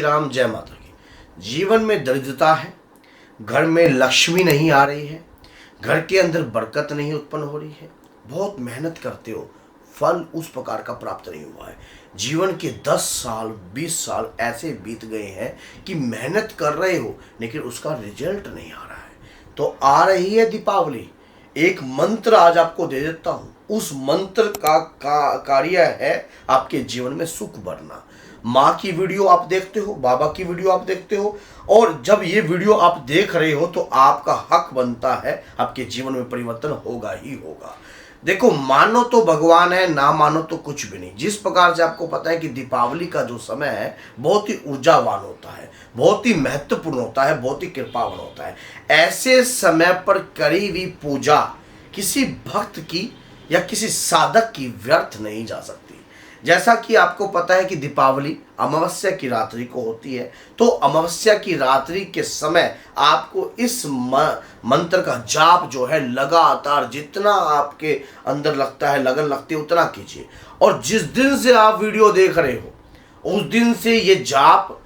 राम, जय माता की। जीवन में दरिद्रता है, घर में लक्ष्मी नहीं आ रही है, घर के अंदर बरकत नहीं उत्पन्न हो रही है, बहुत मेहनत करते हो, फल उस प्रकार का प्राप्त नहीं हुआ है। जीवन के 10 साल 20 साल ऐसे बीत गए हैं कि मेहनत कर रहे हो लेकिन उसका रिजल्ट नहीं आ रहा है। तो आ रही है दीपावली, एक मंत्र आज आपको दे देता हूं। उस मंत्र का कार्य है आपके जीवन में सुख भरना। माँ की वीडियो आप देखते हो, बाबा की वीडियो आप देखते हो, और जब ये वीडियो आप देख रहे हो तो आपका हक बनता है, आपके जीवन में परिवर्तन होगा ही होगा। देखो, मानो तो भगवान है, ना मानो तो कुछ भी नहीं। जिस प्रकार से आपको पता है कि दीपावली का जो समय है बहुत ही ऊर्जावान होता है, बहुत ही महत्वपूर्ण होता है, बहुत ही कृपावान होता है। ऐसे समय पर करी हुई पूजा किसी भक्त की या किसी साधक की व्यर्थ नहीं जा सकती। जैसा कि आपको पता है कि दीपावली अमावस्या की रात्रि को होती है, तो अमावस्या की रात्रि के समय आपको इस मंत्र का जाप जो है लगातार जितना आपके अंदर लगता है, लगन लगती है, उतना कीजिए। और जिस दिन से आप वीडियो देख रहे हो उस दिन से ये जाप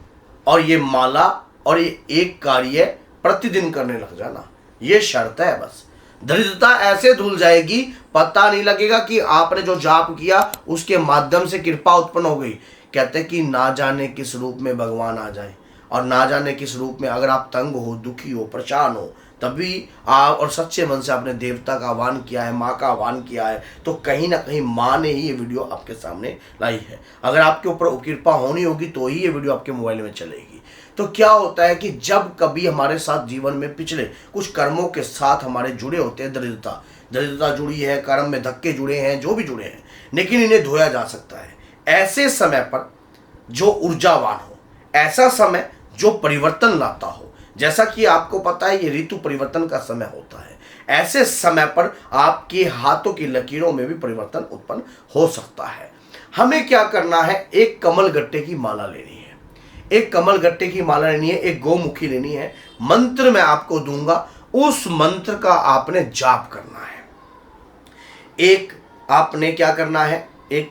और ये माला और ये एक कार्य प्रतिदिन करने लग जाना, ये शर्त है। बस दरिद्रता ऐसे धुल जाएगी, पता नहीं लगेगा कि आपने जो जाप किया उसके माध्यम से कृपा उत्पन्न हो गई। कहते हैं कि ना जाने किस रूप में भगवान आ जाए, और ना जाने किस रूप में अगर आप तंग हो, दुखी हो, परेशान हो, तभी आप और सच्चे मन से आपने देवता का आह्वान किया है, माँ का आह्वान किया है, तो कहीं ना कहीं माँ ने ही ये वीडियो आपके सामने लाई है। अगर आपके ऊपर कृपा होनी होगी तो ही ये वीडियो आपके मोबाइल में चलेगी। तो क्या होता है कि जब कभी हमारे साथ जीवन में पिछले कुछ कर्मों के साथ हमारे जुड़े होते हैं, दरिद्रता जुड़ी है, कर्म में धक्के जुड़े हैं, जो भी जुड़े हैं, लेकिन इन्हें धोया जा सकता है। ऐसे समय पर जो ऊर्जावान हो, ऐसा समय जो परिवर्तन लाता हो, जैसा कि आपको पता है ये ऋतु परिवर्तन का समय होता है, ऐसे समय पर आपके हाथों की लकीरों में भी परिवर्तन उत्पन्न हो सकता है। हमें क्या करना है, एक कमल गट्टे की माला लेनी है, एक कमल गट्टे की माला लेनी है, एक गौमुखी लेनी है। मंत्र मैं आपको दूंगा, उस मंत्र का आपने जाप करना है। एक आपने क्या करना है, एक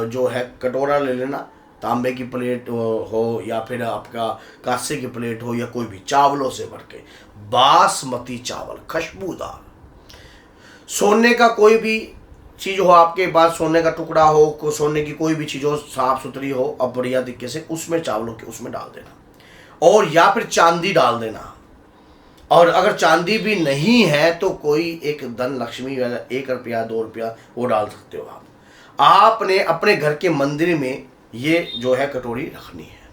जो है कटोरा ले लेना, तांबे की प्लेट हो या फिर आपका कांसे की प्लेट हो, या कोई भी चावलों से भर के, बासमती चावल खुशबूदार, सोने का कोई भी चीज हो आपके पास, सोने का टुकड़ा हो, सोने की कोई भी चीज हो, साफ सुथरी हो, अब बढ़िया तरीके से उसमें चावलों के उसमें डाल देना, और या फिर चांदी डाल देना। और अगर चांदी भी नहीं है तो कोई एक धन लक्ष्मी 1 रुपया 2 रुपया वो डाल सकते हो आप। आपने अपने घर के मंदिर में ये जो है कटोरी रखनी है,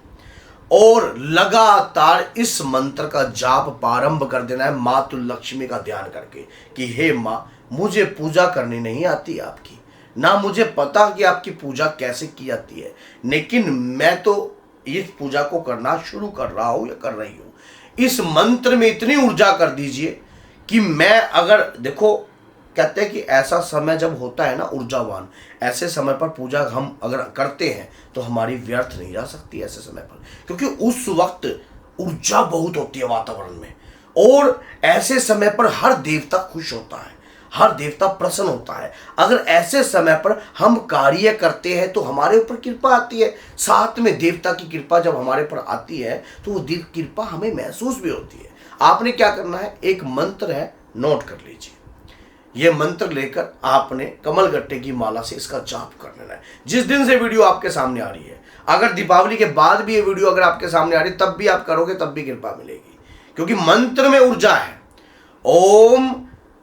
और लगातार इस मंत्र का जाप प्रारंभ कर देना है मातु लक्ष्मी का ध्यान करके कि हे माँ, मुझे पूजा करनी नहीं आती आपकी, ना मुझे पता कि आपकी पूजा कैसे की जाती है, लेकिन मैं तो इस पूजा को करना शुरू कर रहा हूं या कर रही हूं। इस मंत्र में इतनी ऊर्जा कर दीजिए कि मैं, अगर देखो, कहते हैं कि ऐसा समय जब होता है ना ऊर्जावान, ऐसे समय पर पूजा हम अगर करते हैं तो हमारी व्यर्थ नहीं जा सकती ऐसे समय पर, क्योंकि उस वक्त ऊर्जा बहुत होती है वातावरण में, और ऐसे समय पर हर देवता खुश होता है, हर देवता प्रसन्न होता है। अगर ऐसे समय पर हम कार्य करते हैं तो हमारे ऊपर कृपा आती है, साथ में देवता की कृपा जब हमारे ऊपर आती है तो वो कृपा हमें महसूस भी होती है। आपने क्या करना है, एक मंत्र है, नोट कर लीजिए। ये मंत्र लेकर आपने कमल गट्टे की माला से इसका जाप कर लेना है। जिस दिन से वीडियो आपके सामने आ रही है, अगर दीपावली के बाद भी ये वीडियो अगर आपके सामने आ रही है तब भी आप करोगे, तब भी कृपा मिलेगी, क्योंकि मंत्र में ऊर्जा है। ओम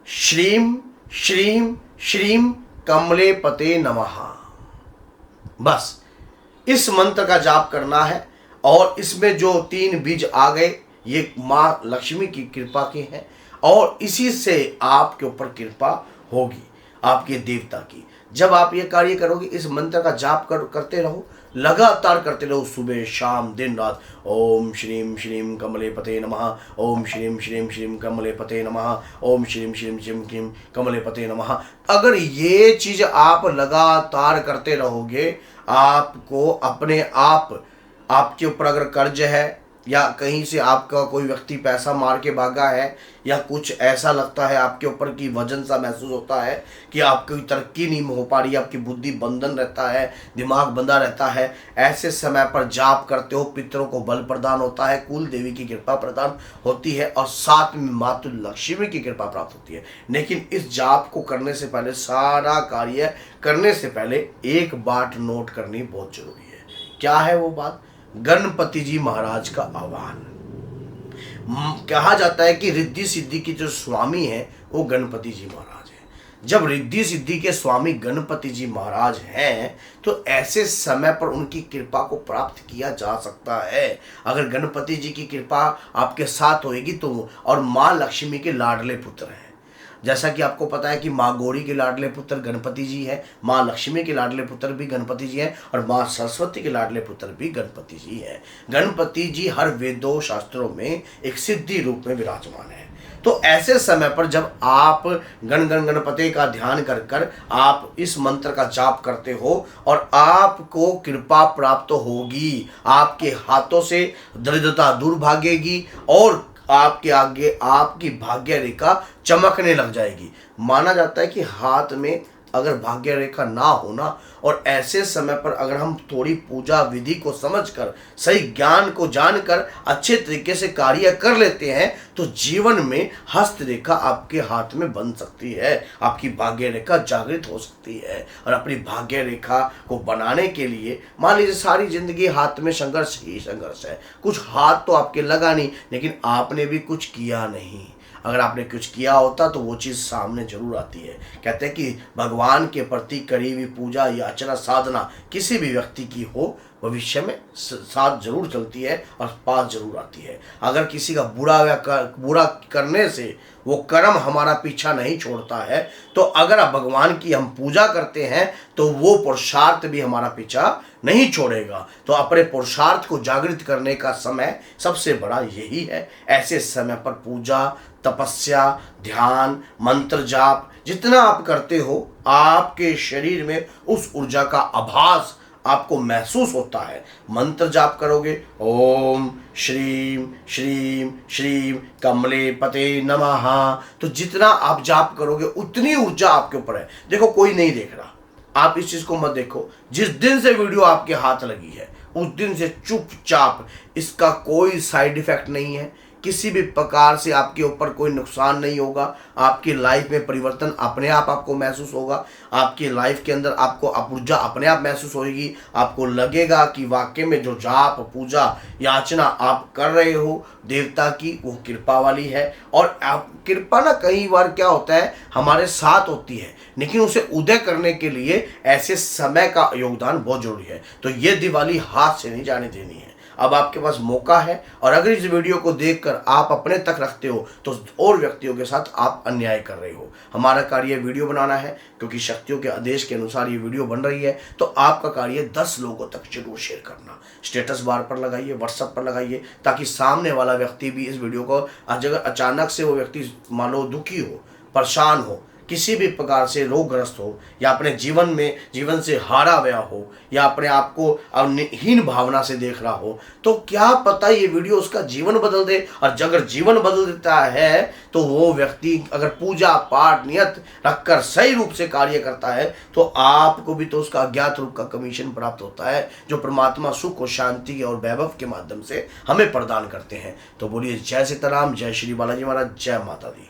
श्रीम श्रीम श्रीम कमले पते नमः। बस इस मंत्र का जाप करना है, और इसमें जो 3 बीज आ गए ये माँ लक्ष्मी की कृपा के हैं, और इसी से आपके ऊपर कृपा होगी आपके देवता की। जब आप ये कार्य करोगे, इस मंत्र का जाप करते रहो, लगातार करते रहो, सुबह शाम दिन रात। ओम श्रीम श्रीम कमले पते नमः, ओम श्रीम श्रीम श्रीम कमले पते नमः, ओम श्रीम श्रीम श्रीम श्रीम कमले पते नमः। अगर ये चीज आप लगातार करते रहोगे, आपको अपने आप, आपके ऊपर अगर कर्ज है या कहीं से आपका कोई व्यक्ति पैसा मार के भागा है, या कुछ ऐसा लगता है आपके ऊपर कि वजन सा महसूस होता है कि आपकी तरक्की नहीं हो पा रही है, आपकी बुद्धि बंधन रहता है, दिमाग बंधा रहता है, ऐसे समय पर जाप करते हो, पितरों को बल प्रदान होता है, कुल देवी की कृपा प्रदान होती है और साथ में मातृ लक्ष्मी की कृपा प्राप्त होती है। लेकिन इस जाप को करने से पहले, सारा कार्य करने से पहले एक बात नोट करनी बहुत जरूरी है। क्या है वो बात? गणपति जी महाराज का आह्वान। कहा जाता है कि रिद्धि सिद्धि के जो स्वामी हैं वो गणपति जी महाराज हैं। जब रिद्धि सिद्धि के स्वामी गणपति जी महाराज हैं तो ऐसे समय पर उनकी कृपा को प्राप्त किया जा सकता है। अगर गणपति जी की कृपा आपके साथ होगी तो, और माँ लक्ष्मी के लाडले पुत्र हैं। जैसा कि आपको पता है कि माँ गौरी के लाडले पुत्र गणपति जी हैं, माँ लक्ष्मी के लाडले पुत्र भी गणपति जी हैं और माँ सरस्वती के लाडले पुत्र भी गणपति जी हैं। गणपति जी हर वेदों शास्त्रों में एक सिद्धि रूप में विराजमान है। तो ऐसे समय पर जब आप गण गण गणपति का ध्यान कर कर आप इस मंत्र का जाप करते हो और आपको कृपा प्राप्त होगी, आपके हाथों से दरिद्रता दूर भागेगी और आपके आगे आपकी भाग्य रेखा चमकने लग जाएगी। माना जाता है कि हाथ में अगर भाग्य रेखा ना होना और ऐसे समय पर अगर हम थोड़ी पूजा विधि को समझकर, सही ज्ञान को जानकर अच्छे तरीके से कार्य कर लेते हैं तो जीवन में हस्त रेखा आपके हाथ में बन सकती है, आपकी भाग्य रेखा जागृत हो सकती है। और अपनी भाग्य रेखा को बनाने के लिए मान लीजिए सारी जिंदगी हाथ में संघर्ष ही संघर्ष है, कुछ हाथ तो आपके लगा नहीं लेकिन आपने भी कुछ किया नहीं। अगर आपने कुछ किया होता तो वो चीज़ सामने जरूर आती है। कहते हैं कि भगवान के प्रति करी हुई पूजा याचना साधना किसी भी व्यक्ति की हो भविष्य में साथ जरूर चलती है और पास जरूर आती है। अगर किसी का बुरा करने से वो कर्म हमारा पीछा नहीं छोड़ता है तो अगर भगवान की हम पूजा करते हैं तो वो पुरुषार्थ भी हमारा पीछा नहीं छोड़ेगा। तो अपने पुरुषार्थ को जागृत करने का समय सबसे बड़ा यही है। ऐसे समय पर पूजा, तपस्या, ध्यान, मंत्र जाप जितना आप करते हो आपके शरीर में उस ऊर्जा का आभास आपको महसूस होता है। मंत्र जाप करोगे, ओम श्रीम श्रीम श्रीम कमले पते नमः, तो जितना आप जाप करोगे उतनी ऊर्जा आपके ऊपर है। देखो कोई नहीं देख रहा, आप इस चीज को मत देखो। जिस दिन से वीडियो आपके हाथ लगी है उस दिन से चुपचाप, इसका कोई साइड इफेक्ट नहीं है, किसी भी प्रकार से आपके ऊपर कोई नुकसान नहीं होगा। आपकी लाइफ में परिवर्तन अपने आप आपको महसूस होगा, आपकी लाइफ के अंदर आपको ऊर्जा अपने आप महसूस होगी। आपको लगेगा कि वाकई में जो जाप पूजा याचना आप कर रहे हो देवता की वो कृपा वाली है। और आप कृपा ना कई बार क्या होता है हमारे साथ होती है, लेकिन उसे उदय करने के लिए ऐसे समय का योगदान बहुत जरूरी है। तो ये दिवाली हाथ से नहीं जाने देनी है। अब आपके पास मौका है और अगर इस वीडियो को देखकर आप अपने तक रखते हो तो और व्यक्तियों के साथ आप अन्याय कर रहे हो। हमारा कार्य वीडियो बनाना है क्योंकि शक्तियों के आदेश के अनुसार ये वीडियो बन रही है, तो आपका कार्य 10 लोगों तक जरूर शेयर करना। स्टेटस बार पर लगाइए, व्हाट्सएप पर लगाइए, ताकि सामने वाला व्यक्ति भी इस वीडियो को, अगर अचानक से वो व्यक्ति मान लो दुखी हो, परेशान हो, किसी भी प्रकार से रोगग्रस्त हो या अपने जीवन से हारा गया हो या अपने आप को हीन भावना से देख रहा हो, तो क्या पता ये वीडियो उसका जीवन बदल दे। और अगर जीवन बदल देता है तो वो व्यक्ति अगर पूजा पाठ नियत रखकर सही रूप से कार्य करता है तो आपको भी तो उसका अज्ञात रूप का कमीशन प्राप्त होता है, जो परमात्मा सुख और शांति और वैभव के माध्यम से हमें प्रदान करते हैं। तो बोलिए जय सीताराम, जय श्री बालाजी महाराज, जय माता दी।